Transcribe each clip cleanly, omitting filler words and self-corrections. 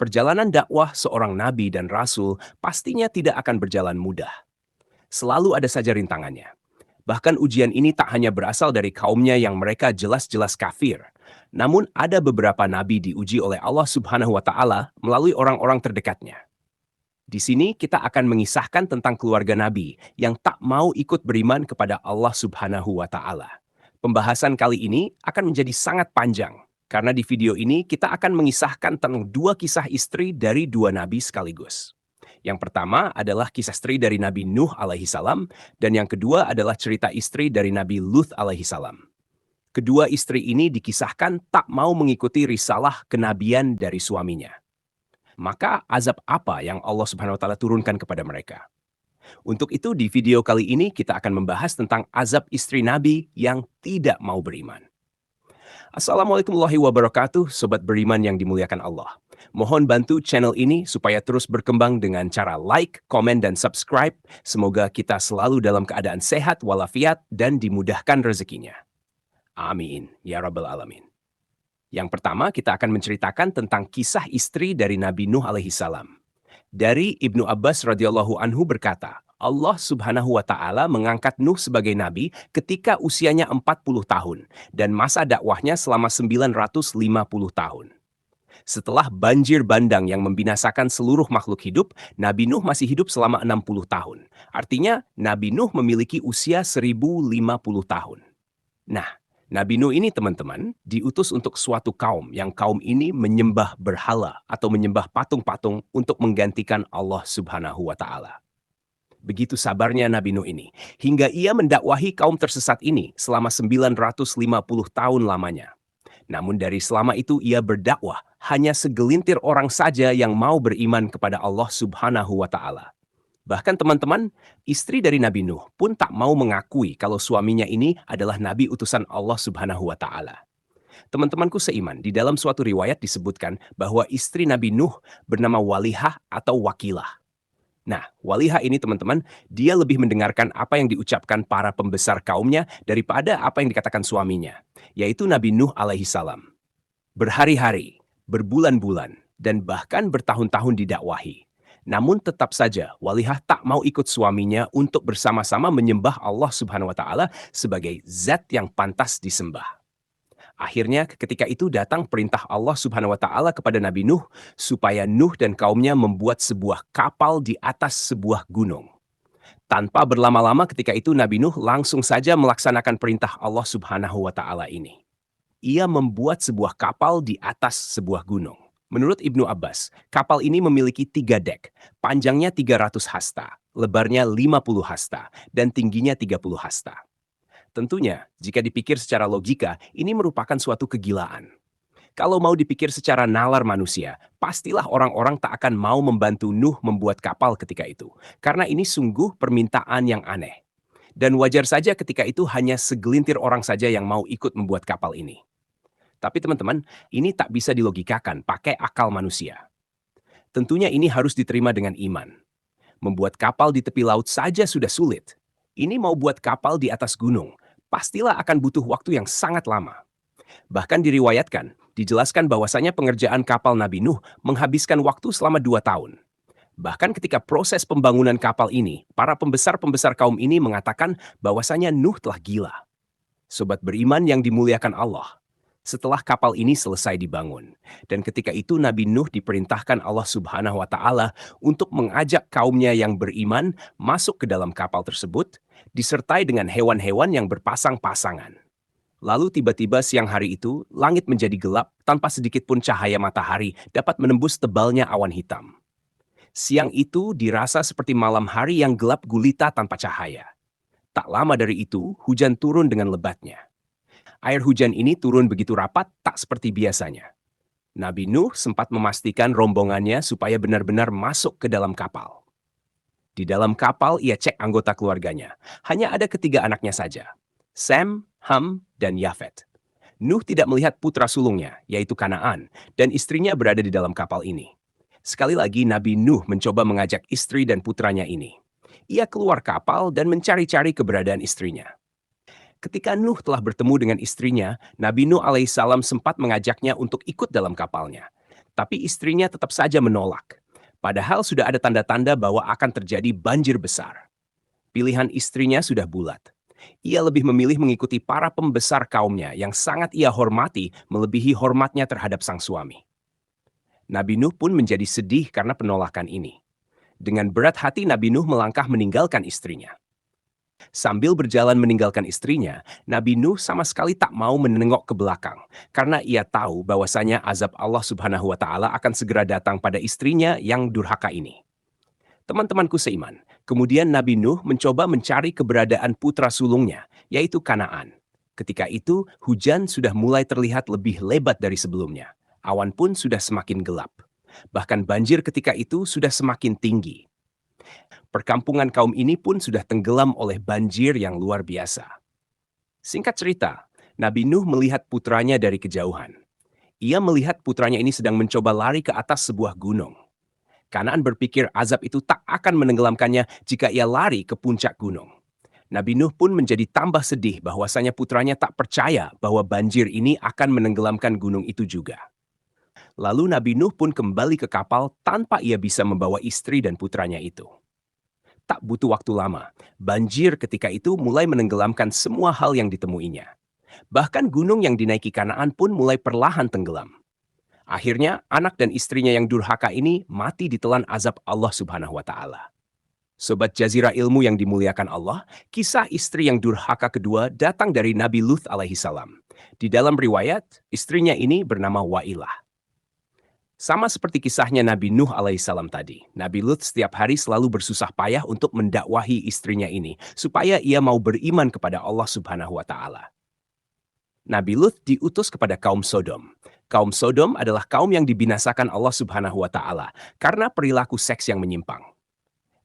perjalanan dakwah seorang nabi dan rasul pastinya tidak akan berjalan mudah. Selalu ada saja rintangannya. Bahkan ujian ini tak hanya berasal dari kaumnya yang mereka jelas-jelas kafir. Namun ada beberapa nabi diuji oleh Allah Subhanahu wa taala melalui orang-orang terdekatnya. Di sini kita akan mengisahkan tentang keluarga nabi yang tak mau ikut beriman kepada Allah Subhanahu wa taala. Pembahasan kali ini akan menjadi sangat panjang karena di video ini kita akan mengisahkan tentang dua kisah istri dari dua nabi sekaligus. Yang pertama adalah kisah istri dari Nabi Nuh alaihi salam dan yang kedua adalah cerita istri dari Nabi Lut alaihi salam. Kedua istri ini dikisahkan tak mau mengikuti risalah kenabian dari suaminya. Maka azab apa yang Allah Subhanahu wa taala turunkan kepada mereka? Untuk itu di video kali ini kita akan membahas tentang azab istri Nabi yang tidak mau beriman. Assalamualaikum warahmatullahi wabarakatuh, sobat beriman yang dimuliakan Allah. Mohon bantu channel ini supaya terus berkembang dengan cara like, komen, dan subscribe. Semoga kita selalu dalam keadaan sehat walafiat dan dimudahkan rezekinya. Amin, ya Rabbal Alamin. Yang pertama, kita akan menceritakan tentang kisah istri dari Nabi Nuh alaihi salam. Dari Ibnu Abbas radhiyallahu anhu berkata, Allah Subhanahu wa taala mengangkat Nuh sebagai nabi ketika usianya 40 tahun dan masa dakwahnya selama 950 tahun. Setelah banjir bandang yang membinasakan seluruh makhluk hidup, Nabi Nuh masih hidup selama 60 tahun. Artinya, Nabi Nuh memiliki usia 1050 tahun. Nah, Nabi Nuh ini teman-teman diutus untuk suatu kaum yang kaum ini menyembah berhala atau menyembah patung-patung untuk menggantikan Allah Subhanahu wa taala. Begitu sabarnya Nabi Nuh ini hingga ia mendakwahi kaum tersesat ini selama 950 tahun lamanya. Namun dari selama itu ia berdakwah hanya segelintir orang saja yang mau beriman kepada Allah Subhanahu wa taala. Bahkan teman-teman, istri dari Nabi Nuh pun tak mau mengakui kalau suaminya ini adalah nabi utusan Allah Subhanahu wa taala. Teman-temanku seiman, di dalam suatu riwayat disebutkan bahwa istri Nabi Nuh bernama Walihah atau Wakilah. Nah, Walihah ini teman-teman, dia lebih mendengarkan apa yang diucapkan para pembesar kaumnya daripada apa yang dikatakan suaminya, yaitu Nabi Nuh alaihi salam. Berhari-hari, berbulan-bulan, dan bahkan bertahun-tahun didakwahi. Namun tetap saja Walihah tak mau ikut suaminya untuk bersama-sama menyembah Allah Subhanahu wa taala sebagai zat yang pantas disembah. Akhirnya ketika itu datang perintah Allah Subhanahu wa taala kepada Nabi Nuh supaya Nuh dan kaumnya membuat sebuah kapal di atas sebuah gunung. Tanpa berlama-lama ketika itu Nabi Nuh langsung saja melaksanakan perintah Allah Subhanahu wa taala ini. Ia membuat sebuah kapal di atas sebuah gunung. Menurut Ibnu Abbas, kapal ini memiliki 3 dek, panjangnya 300 hasta, lebarnya 50 hasta, dan tingginya 30 hasta. Tentunya, jika dipikir secara logika, ini merupakan suatu kegilaan. Kalau mau dipikir secara nalar manusia, pastilah orang-orang tak akan mau membantu Nuh membuat kapal ketika itu, karena ini sungguh permintaan yang aneh. Dan wajar saja ketika itu hanya segelintir orang saja yang mau ikut membuat kapal ini. Tapi teman-teman, ini tak bisa dilogikakan pakai akal manusia. Tentunya ini harus diterima dengan iman. Membuat kapal di tepi laut saja sudah sulit. Ini mau buat kapal di atas gunung, pastilah akan butuh waktu yang sangat lama. Bahkan diriwayatkan, dijelaskan bahwasanya pengerjaan kapal Nabi Nuh menghabiskan waktu selama 2 tahun. Bahkan ketika proses pembangunan kapal ini, para pembesar-pembesar kaum ini mengatakan bahwasanya Nuh telah gila. Sobat beriman yang dimuliakan Allah, setelah kapal ini selesai dibangun. Dan ketika itu Nabi Nuh diperintahkan Allah Subhanahu wa taala untuk mengajak kaumnya yang beriman masuk ke dalam kapal tersebut, disertai dengan hewan-hewan yang berpasang-pasangan. Lalu tiba-tiba siang hari itu, langit menjadi gelap tanpa sedikit pun cahaya matahari dapat menembus tebalnya awan hitam. Siang itu dirasa seperti malam hari yang gelap gulita tanpa cahaya. Tak lama dari itu, hujan turun dengan lebatnya. Air hujan ini turun begitu rapat, tak seperti biasanya. Nabi Nuh sempat memastikan rombongannya supaya benar-benar masuk ke dalam kapal. Di dalam kapal ia cek anggota keluarganya. Hanya ada 3 anaknya saja, Sam, Ham, dan Yafet. Nuh tidak melihat putra sulungnya, yaitu Kanaan, dan istrinya berada di dalam kapal ini. Sekali lagi Nabi Nuh mencoba mengajak istri dan putranya ini. Ia keluar kapal dan mencari-cari keberadaan istrinya. Ketika Nuh telah bertemu dengan istrinya, Nabi Nuh alaihissalam sempat mengajaknya untuk ikut dalam kapalnya. Tapi istrinya tetap saja menolak. Padahal sudah ada tanda-tanda bahwa akan terjadi banjir besar. Pilihan istrinya sudah bulat. Ia lebih memilih mengikuti para pembesar kaumnya yang sangat ia hormati melebihi hormatnya terhadap sang suami. Nabi Nuh pun menjadi sedih karena penolakan ini. Dengan berat hati Nabi Nuh melangkah meninggalkan istrinya. Sambil berjalan meninggalkan istrinya, Nabi Nuh sama sekali tak mau menengok ke belakang karena ia tahu bahwasanya azab Allah Subhanahu wa taala akan segera datang pada istrinya yang durhaka ini. Teman-temanku seiman, kemudian Nabi Nuh mencoba mencari keberadaan putra sulungnya, yaitu Kanaan. Ketika itu, hujan sudah mulai terlihat lebih lebat dari sebelumnya. Awan pun sudah semakin gelap. Bahkan banjir ketika itu sudah semakin tinggi. Perkampungan kaum ini pun sudah tenggelam oleh banjir yang luar biasa. Singkat cerita, Nabi Nuh melihat putranya dari kejauhan. Ia melihat putranya ini sedang mencoba lari ke atas sebuah gunung. Kanaan berpikir azab itu tak akan menenggelamkannya jika ia lari ke puncak gunung. Nabi Nuh pun menjadi tambah sedih bahwasanya putranya tak percaya bahwa banjir ini akan menenggelamkan gunung itu juga. Lalu Nabi Nuh pun kembali ke kapal tanpa ia bisa membawa istri dan putranya itu. Tak butuh waktu lama, banjir ketika itu mulai menenggelamkan semua hal yang ditemuinya. Bahkan gunung yang dinaiki Kanaan pun mulai perlahan tenggelam. Akhirnya, anak dan istrinya yang durhaka ini mati ditelan azab Allah Subhanahu wa taala. Sobat Jazirah Ilmu yang dimuliakan Allah, kisah istri yang durhaka kedua datang dari Nabi Luth alaihi salam. Di dalam riwayat, istrinya ini bernama Wailah. Sama seperti kisahnya Nabi Nuh alaihissalam tadi, Nabi Lut setiap hari selalu bersusah payah untuk mendakwahi istrinya ini, supaya ia mau beriman kepada Allah Subhanahu wa Ta'ala. Nabi Lut diutus kepada kaum Sodom. Kaum Sodom adalah kaum yang dibinasakan Allah Subhanahu wa Ta'ala karena perilaku seks yang menyimpang.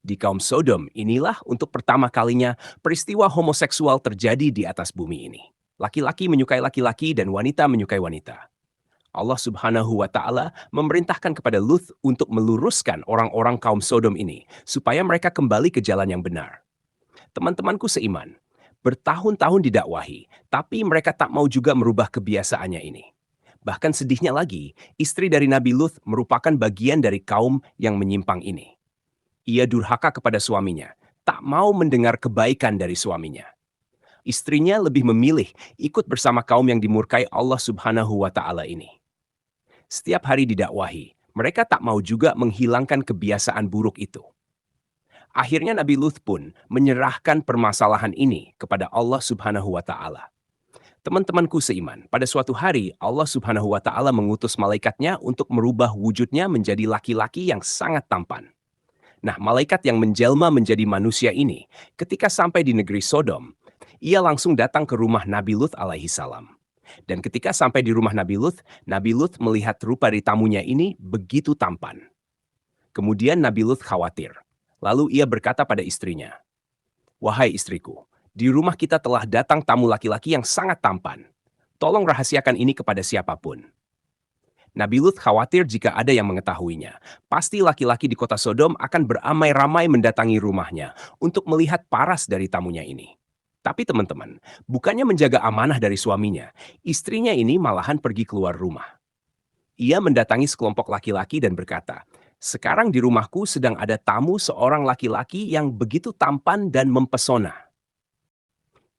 Di kaum Sodom inilah untuk pertama kalinya peristiwa homoseksual terjadi di atas bumi ini. Laki-laki menyukai laki-laki dan wanita menyukai wanita. Allah Subhanahu wa Ta'ala memerintahkan kepada Luth untuk meluruskan orang-orang kaum Sodom ini, supaya mereka kembali ke jalan yang benar. Teman-temanku seiman, bertahun-tahun didakwahi, tapi mereka tak mau juga merubah kebiasaannya ini. Bahkan sedihnya lagi, istri dari Nabi Luth merupakan bagian dari kaum yang menyimpang ini. Ia durhaka kepada suaminya, tak mau mendengar kebaikan dari suaminya. Istrinya lebih memilih ikut bersama kaum yang dimurkai Allah Subhanahu wa Ta'ala ini. Setiap hari didakwahi, mereka tak mau juga menghilangkan kebiasaan buruk itu. Akhirnya Nabi Luth pun menyerahkan permasalahan ini kepada Allah Subhanahu wa Ta'ala. Teman-temanku seiman, pada suatu hari Allah Subhanahu wa Ta'ala mengutus malaikatnya untuk merubah wujudnya menjadi laki-laki yang sangat tampan. Nah, malaikat yang menjelma menjadi manusia ini, ketika sampai di negeri Sodom, ia langsung datang ke rumah Nabi Luth alaihi salam. Dan ketika sampai di rumah Nabi Luth melihat rupa dari tamunya ini begitu tampan. Kemudian Nabi Luth khawatir. Lalu ia berkata pada istrinya, "Wahai istriku, di rumah kita telah datang tamu laki-laki yang sangat tampan. Tolong rahasiakan ini kepada siapapun." Nabi Luth khawatir jika ada yang mengetahuinya. Pasti laki-laki di kota Sodom akan beramai-ramai mendatangi rumahnya untuk melihat paras dari tamunya ini. Tapi teman-teman, bukannya menjaga amanah dari suaminya, istrinya ini malahan pergi keluar rumah. Ia mendatangi sekelompok laki-laki dan berkata, "Sekarang di rumahku sedang ada tamu seorang laki-laki yang begitu tampan dan mempesona.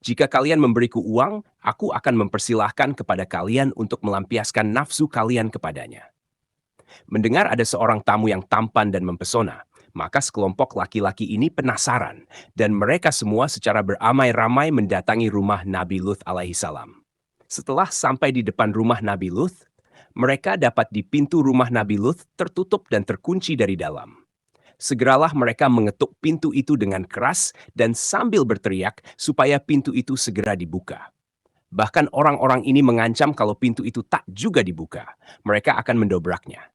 Jika kalian memberiku uang, aku akan mempersilahkan kepada kalian untuk melampiaskan nafsu kalian kepadanya." Mendengar ada seorang tamu yang tampan dan mempesona, maka sekelompok laki-laki ini penasaran, dan mereka semua secara beramai-ramai mendatangi rumah Nabi Luth alaihi salam. Setelah sampai di depan rumah Nabi Luth, mereka dapat di pintu rumah Nabi Luth tertutup dan terkunci dari dalam. Segeralah mereka mengetuk pintu itu dengan keras dan sambil berteriak supaya pintu itu segera dibuka. Bahkan orang-orang ini mengancam kalau pintu itu tak juga dibuka, mereka akan mendobraknya.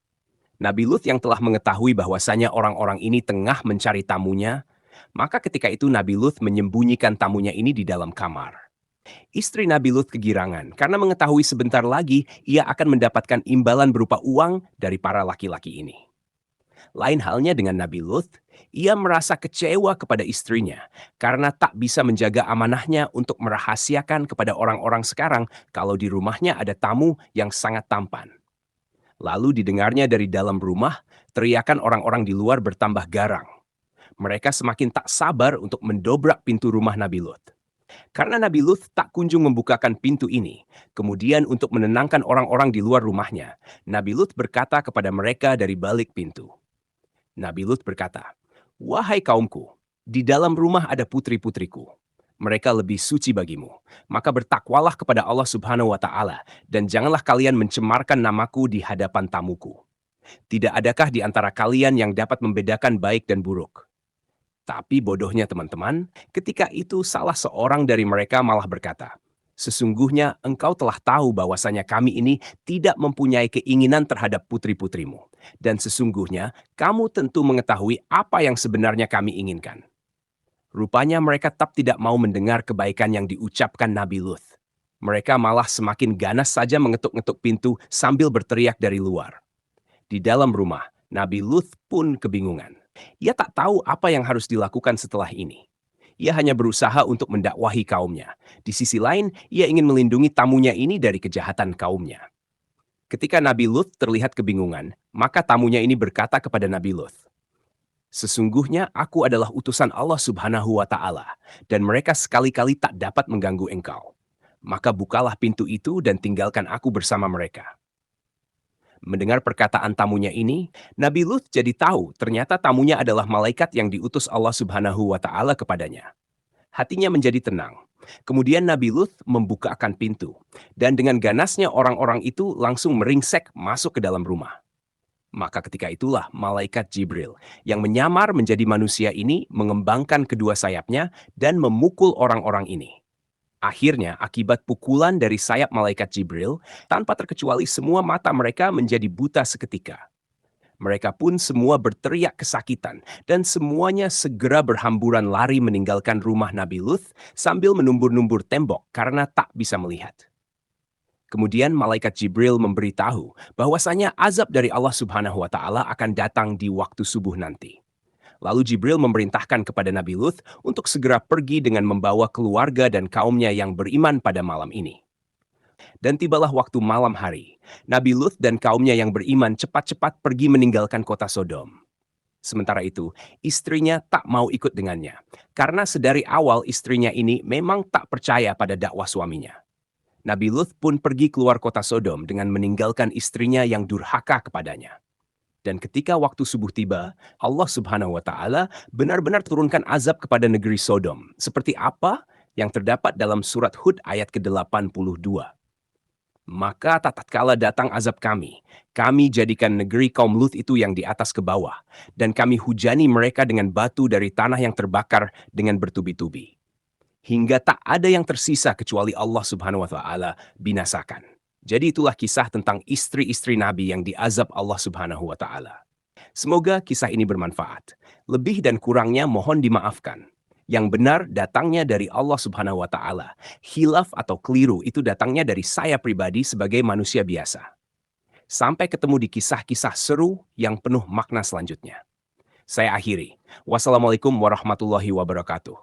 Nabi Lut yang telah mengetahui bahwasanya orang-orang ini tengah mencari tamunya, maka ketika itu Nabi Lut menyembunyikan tamunya ini di dalam kamar. Istri Nabi Lut kegirangan karena mengetahui sebentar lagi ia akan mendapatkan imbalan berupa uang dari para laki-laki ini. Lain halnya dengan Nabi Lut, ia merasa kecewa kepada istrinya karena tak bisa menjaga amanahnya untuk merahasiakan kepada orang-orang sekarang kalau di rumahnya ada tamu yang sangat tampan. Lalu didengarnya dari dalam rumah, teriakan orang-orang di luar bertambah garang. Mereka semakin tak sabar untuk mendobrak pintu rumah Nabi Lut. Karena Nabi Lut tak kunjung membukakan pintu ini, kemudian untuk menenangkan orang-orang di luar rumahnya, Nabi Lut berkata kepada mereka dari balik pintu. Nabi Lut berkata, "Wahai kaumku, di dalam rumah ada putri-putriku. Mereka lebih suci bagimu. Maka bertakwalah kepada Allah Subhanahu wa Ta'ala, dan janganlah kalian mencemarkan namaku di hadapan tamuku. Tidak adakah di antara kalian yang dapat membedakan baik dan buruk?" Tapi bodohnya teman-teman, ketika itu salah seorang dari mereka malah berkata, "Sesungguhnya engkau telah tahu bahwasanya kami ini tidak mempunyai keinginan terhadap putri-putrimu. Dan sesungguhnya kamu tentu mengetahui apa yang sebenarnya kami inginkan." Rupanya mereka tetap tidak mau mendengar kebaikan yang diucapkan Nabi Lut. Mereka malah semakin ganas saja mengetuk-ngetuk pintu sambil berteriak dari luar. Di dalam rumah, Nabi Lut pun kebingungan. Ia tak tahu apa yang harus dilakukan setelah ini. Ia hanya berusaha untuk mendakwahi kaumnya. Di sisi lain, ia ingin melindungi tamunya ini dari kejahatan kaumnya. Ketika Nabi Lut terlihat kebingungan, maka tamunya ini berkata kepada Nabi Lut, "Sesungguhnya aku adalah utusan Allah Subhanahu wa Ta'ala, dan mereka sekali-kali tak dapat mengganggu engkau. Maka bukalah pintu itu dan tinggalkan aku bersama mereka." Mendengar perkataan tamunya ini, Nabi Lut jadi tahu ternyata tamunya adalah malaikat yang diutus Allah Subhanahu wa Ta'ala kepadanya. Hatinya menjadi tenang. Kemudian Nabi Lut membukakan pintu, dan dengan ganasnya orang-orang itu langsung meringsek masuk ke dalam rumah. Maka ketika itulah malaikat Jibril yang menyamar menjadi manusia ini mengembangkan kedua sayapnya dan memukul orang-orang ini. Akhirnya, akibat pukulan dari sayap malaikat Jibril, tanpa terkecuali semua mata mereka menjadi buta seketika. Mereka pun semua berteriak kesakitan, dan semuanya segera berhamburan lari meninggalkan rumah Nabi Lut sambil menumbur-numbur tembok karena tak bisa melihat. Kemudian malaikat Jibril memberitahu bahwasanya azab dari Allah Subhanahu wa Ta'ala akan datang di waktu subuh nanti. Lalu Jibril memerintahkan kepada Nabi Lut untuk segera pergi dengan membawa keluarga dan kaumnya yang beriman pada malam ini. Dan tibalah waktu malam hari, Nabi Lut dan kaumnya yang beriman cepat-cepat pergi meninggalkan kota Sodom. Sementara itu, istrinya tak mau ikut dengannya, karena sedari awal istrinya ini memang tak percaya pada dakwah suaminya. Nabi Lut pun pergi keluar kota Sodom dengan meninggalkan istrinya yang durhaka kepadanya. Dan ketika waktu subuh tiba, Allah Subhanahu wa Ta'ala benar-benar turunkan azab kepada negeri Sodom, seperti apa yang terdapat dalam surat Hud ayat ke-82. Maka tatkala datang azab kami jadikan negeri kaum Lut itu yang di atas ke bawah, dan kami hujani mereka dengan batu dari tanah yang terbakar dengan bertubi-tubi. Hingga tak ada yang tersisa kecuali Allah Subhanahu wa Ta'ala binasakan. Jadi itulah kisah tentang istri-istri Nabi yang diazab Allah Subhanahu wa Ta'ala. Semoga kisah ini bermanfaat. Lebih dan kurangnya mohon dimaafkan. Yang benar datangnya dari Allah Subhanahu wa Ta'ala. Khilaf atau keliru itu datangnya dari saya pribadi sebagai manusia biasa. Sampai ketemu di kisah-kisah seru yang penuh makna selanjutnya. Saya akhiri. Wassalamualaikum warahmatullahi wabarakatuh.